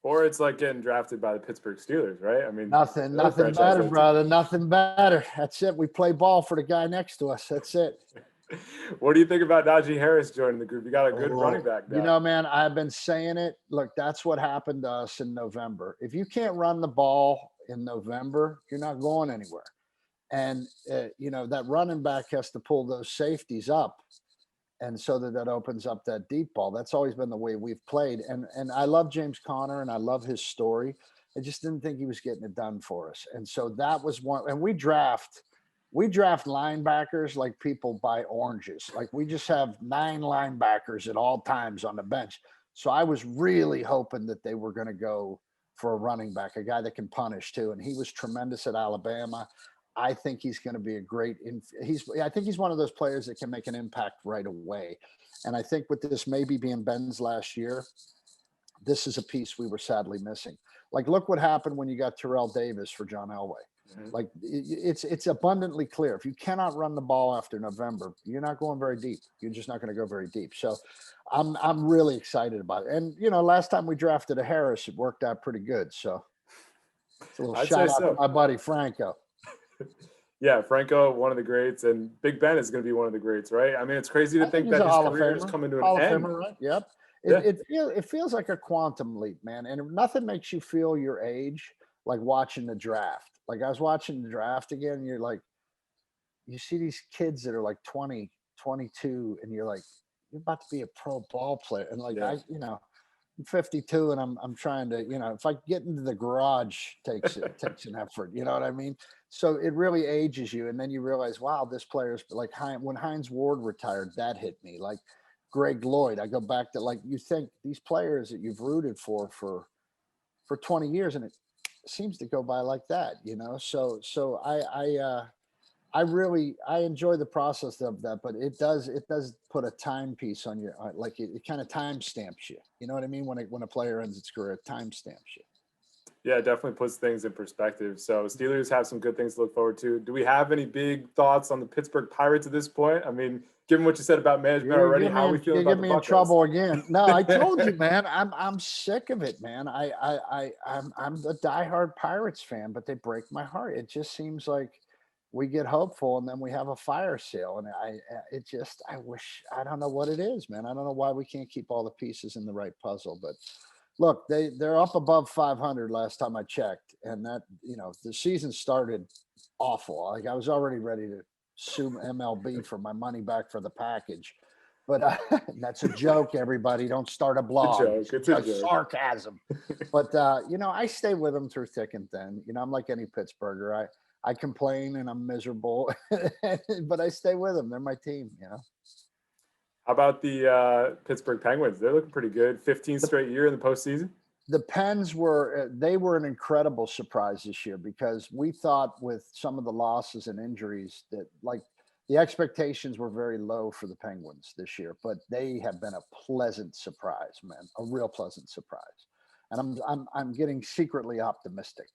Or it's like getting drafted by the Pittsburgh Steelers, right? I mean, Nothing better, brother. Nothing better. That's it. We play ball for the guy next to us. That's it. What do you think about Najee Harris joining the group? You got a good running back now. You know, man, I've been saying it. Look, that's what happened to us in November. If you can't run the ball in November, you're not going anywhere. And, you know, that running back has to pull those safeties up. And so that opens up that deep ball. That's always been the way we've played. And I love James Conner and I love his story. I just didn't think he was getting it done for us. And so that was one. And we draft linebackers like people buy oranges. Like we just have 9 linebackers at all times on the bench. So I was really hoping that they were going to go for a running back, a guy that can punish too. And he was tremendous at Alabama. I think he's going to be a great. I think he's one of those players that can make an impact right away. And I think with this maybe being Ben's last year, this is a piece we were sadly missing. Like, look what happened when you got Terrell Davis for John Elway. Mm-hmm. Like, it's abundantly clear. If you cannot run the ball after November, you're not going very deep. You're just not going to go very deep. So I'm really excited about it. And, you know, last time we drafted a Harris, it worked out pretty good. So it's a little shout out to my buddy Franco. Yeah, Franco, one of the greats, and Big Ben is going to be one of the greats, right? I mean, it's crazy to think that his career is coming to an end. Right? Yep. It feels like a quantum leap, man. And nothing makes you feel your age like watching the draft. Like I was watching the draft again, and you're like, you see these kids that are like 20, 22, and you're like, you're about to be a pro ball player. And like, I'm 52 and I'm trying to, you know, if I get into the garage takes an effort, you know what I mean? So it really ages you. And then you realize, wow, this player's like when Hines Ward retired, that hit me. Like Greg Lloyd, I go back to, like, you think these players that you've rooted for 20 years and it seems to go by like that, you know? So I enjoy the process of that, but it does put a timepiece on you. Like it kind of time stamps you. You know what I mean? When a player ends its career, it time stamps you. Yeah, it definitely puts things in perspective. So Steelers have some good things to look forward to. Do we have any big thoughts on the Pittsburgh Pirates at this point? I mean, given what you said about management already, how are we feeling about the Buckeyes? You're getting me in trouble again. No, I told you, man. I'm sick of it, man. I'm a diehard Pirates fan, but they break my heart. It just seems like we get hopeful and then we have a fire sale. And I don't know what it is, man. I don't know why we can't keep all the pieces in the right puzzle, but look, they're up above 500 last time I checked. And that, you know, the season started awful. Like I was already ready to sue MLB for my money back for the package. But that's a joke, everybody. Don't start a blog. It's a joke. Sarcasm. But, you know, I stay with them through thick and thin. You know, I'm like any Pittsburgher. I complain and I'm miserable, but I stay with them. They're my team, you know. How about the Pittsburgh Penguins? They're looking pretty good. 15th straight year in the postseason. The Pens were an incredible surprise this year because we thought with some of the losses and injuries that like the expectations were very low for the Penguins this year, but they have been a pleasant surprise, man, a real pleasant surprise. And I'm getting secretly optimistic.